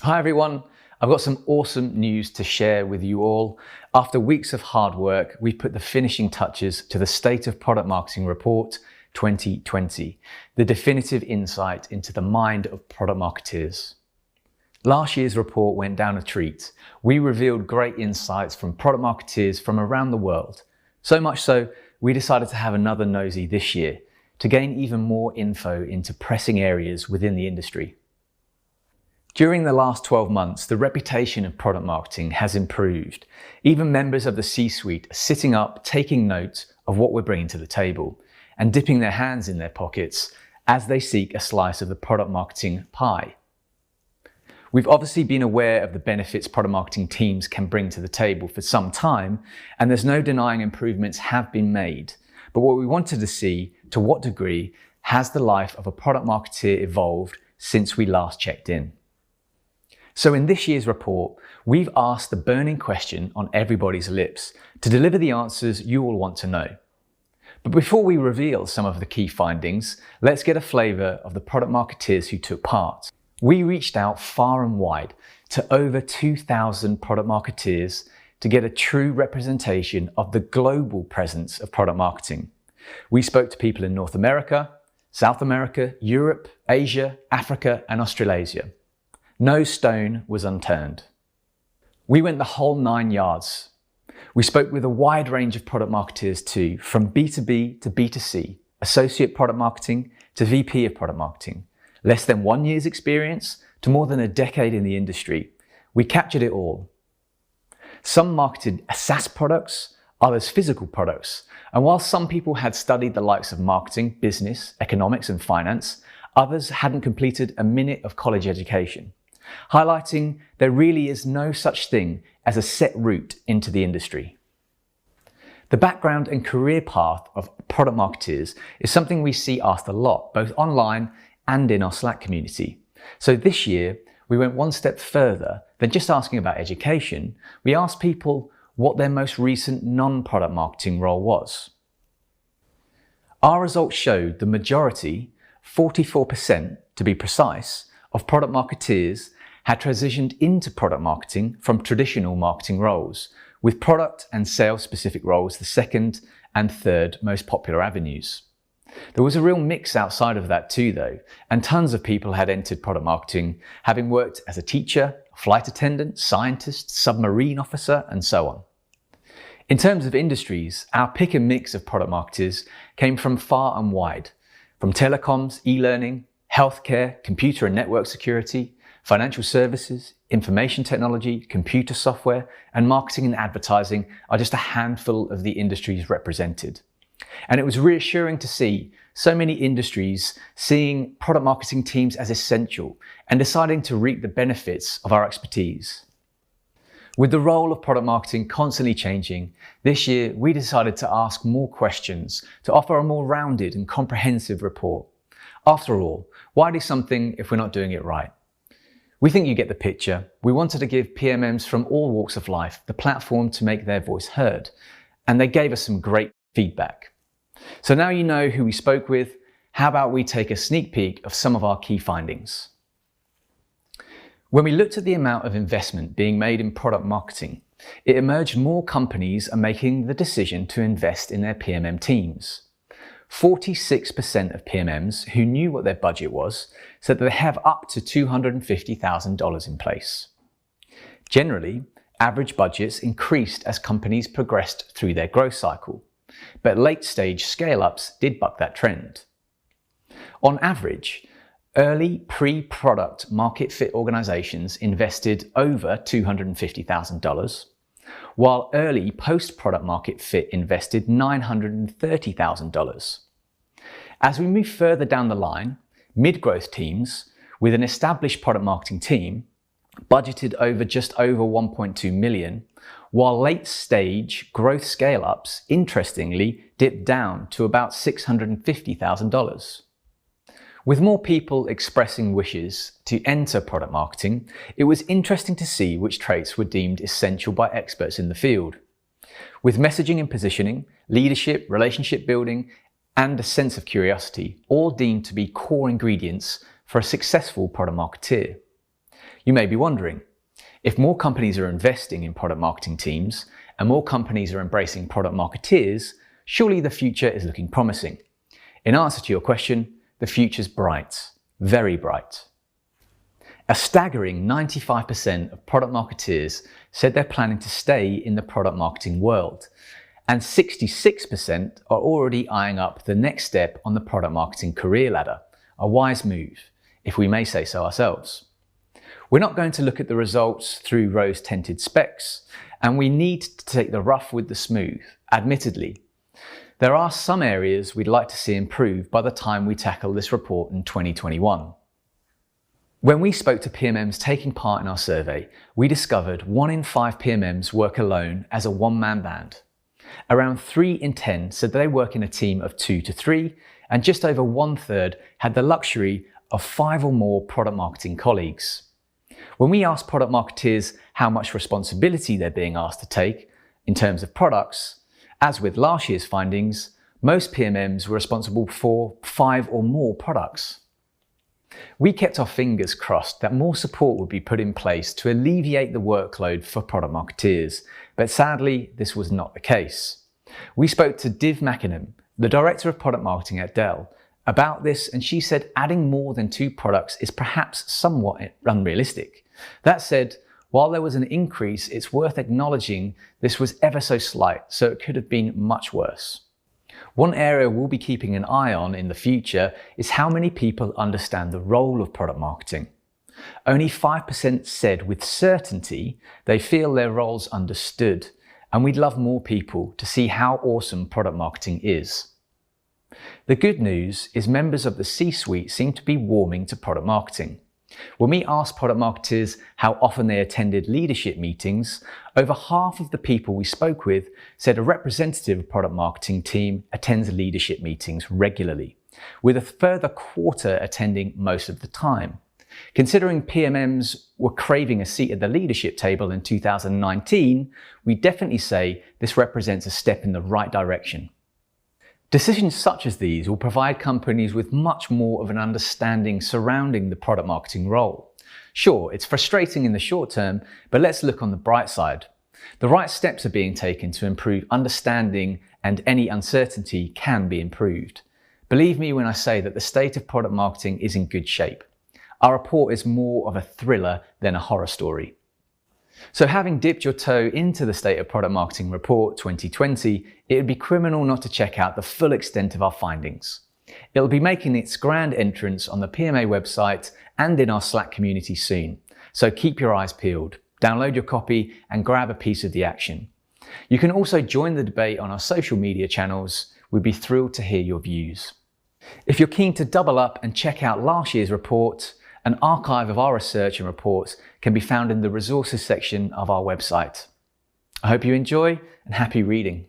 Hi everyone, I've got some awesome news to share with you all. After weeks of hard work, we've put the finishing touches to the State of Product Marketing Report 2020, the definitive insight into the mind of product marketeers. Last year's report went down a treat. We revealed great insights from product marketeers from around the world. So much so, we decided to have another nosy this year to gain even more info into pressing areas within the industry. During the last 12 months, the reputation of product marketing has improved. Even members of the C-suite are sitting up, taking note of what we're bringing to the table and dipping their hands in their pockets as they seek a slice of the product marketing pie. We've obviously been aware of the benefits product marketing teams can bring to the table for some time, and there's no denying improvements have been made. But what we wanted to see, to what degree has the life of a product marketer evolved since we last checked in? So in this year's report, we've asked the burning question on everybody's lips to deliver the answers you all want to know. But before we reveal some of the key findings, let's get a flavour of the product marketeers who took part. We reached out far and wide to over 2,000 product marketeers to get a true representation of the global presence of product marketing. We spoke to people in North America, South America, Europe, Asia, Africa, and Australasia. No stone was unturned. We went the whole 9 yards. We spoke with a wide range of product marketers too, from B2B to B2C, associate product marketing to VP of product marketing, less than 1 year's experience to more than a decade in the industry. We captured it all. Some marketed SaaS products, others physical products. And while some people had studied the likes of marketing, business, economics, and finance, others hadn't completed a minute of college education, highlighting there really is no such thing as a set route into the industry. The background and career path of product marketers is something we see asked a lot, both online and in our Slack community. So this year, we went one step further than just asking about education. We asked people what their most recent non-product marketing role was. Our results showed the majority, 44% to be precise, of product marketeers had transitioned into product marketing from traditional marketing roles, with product and sales specific roles the second and third most popular avenues. There was a real mix outside of that too though, and tons of people had entered product marketing having worked as a teacher, flight attendant, scientist, submarine officer, and so on. In terms of industries, our pick and mix of product marketers came from far and wide, from telecoms, e-learning, healthcare, computer and network security, financial services, information technology, computer software, and marketing and advertising are just a handful of the industries represented. And it was reassuring to see so many industries seeing product marketing teams as essential and deciding to reap the benefits of our expertise. With the role of product marketing constantly changing, this year we decided to ask more questions to offer a more rounded and comprehensive report. After all, why do something if we're not doing it right? We think you get the picture. We wanted to give PMMs from all walks of life the platform to make their voice heard, and they gave us some great feedback. So now you know who we spoke with. How about we take a sneak peek of some of our key findings? When we looked at the amount of investment being made in product marketing, it emerged more companies are making the decision to invest in their PMM teams. 46% of PMMs who knew what their budget was said that they have up to $250,000 in place. Generally, average budgets increased as companies progressed through their growth cycle, but late-stage scale-ups did buck that trend. On average, early pre-product market fit organizations invested over $250,000, while early post-product market fit invested $930,000. As we move further down the line, mid-growth teams with an established product marketing team budgeted just over 1.2 million, while late-stage growth scale-ups, interestingly, dipped down to about $650,000. With more people expressing wishes to enter product marketing, it was interesting to see which traits were deemed essential by experts in the field. With messaging and positioning, leadership, relationship building, and a sense of curiosity, all deemed to be core ingredients for a successful product marketeer. You may be wondering, if more companies are investing in product marketing teams and more companies are embracing product marketeers, surely the future is looking promising. In answer to your question, the future's bright, very bright. A staggering 95% of product marketeers said they're planning to stay in the product marketing world, and 66% are already eyeing up the next step on the product marketing career ladder, a wise move, if we may say so ourselves. We're not going to look at the results through rose-tinted specs, and we need to take the rough with the smooth, admittedly. There are some areas we'd like to see improve by the time we tackle this report in 2021. When we spoke to PMMs taking part in our survey, we discovered 1 in 5 PMMs work alone as a one-man band. Around 3 in 10 said they work in a team of 2 to 3, and just over 1/3 had the luxury of 5 or more product marketing colleagues. When we asked product marketeers how much responsibility they're being asked to take in terms of products, as with last year's findings, most PMMs were responsible for 5 or more products. We kept our fingers crossed that more support would be put in place to alleviate the workload for product marketeers, but sadly, this was not the case. We spoke to Div McKinnon, the Director of Product Marketing at Dell, about this, and she said adding more than 2 products is perhaps somewhat unrealistic. That said, while there was an increase, it's worth acknowledging this was ever so slight, so it could have been much worse. One area we'll be keeping an eye on in the future is how many people understand the role of product marketing. Only 5% said with certainty they feel their role's understood, and we'd love more people to see how awesome product marketing is. The good news is members of the C-suite seem to be warming to product marketing. When we asked product marketers how often they attended leadership meetings, over half of the people we spoke with said a representative of product marketing team attends leadership meetings regularly, with a further quarter attending most of the time. Considering PMMs were craving a seat at the leadership table in 2019, we definitely say this represents a step in the right direction. Decisions such as these will provide companies with much more of an understanding surrounding the product marketing role. Sure, it's frustrating in the short term, but let's look on the bright side. The right steps are being taken to improve understanding, and any uncertainty can be improved. Believe me when I say that the state of product marketing is in good shape. Our report is more of a thriller than a horror story. So having dipped your toe into the State of Product Marketing Report 2020, it would be criminal not to check out the full extent of our findings. It'll be making its grand entrance on the PMA website and in our Slack community soon. So keep your eyes peeled, download your copy and grab a piece of the action. You can also join the debate on our social media channels. We'd be thrilled to hear your views. If you're keen to double up and check out last year's report, an archive of our research and reports can be found in the resources section of our website. I hope you enjoy and happy reading.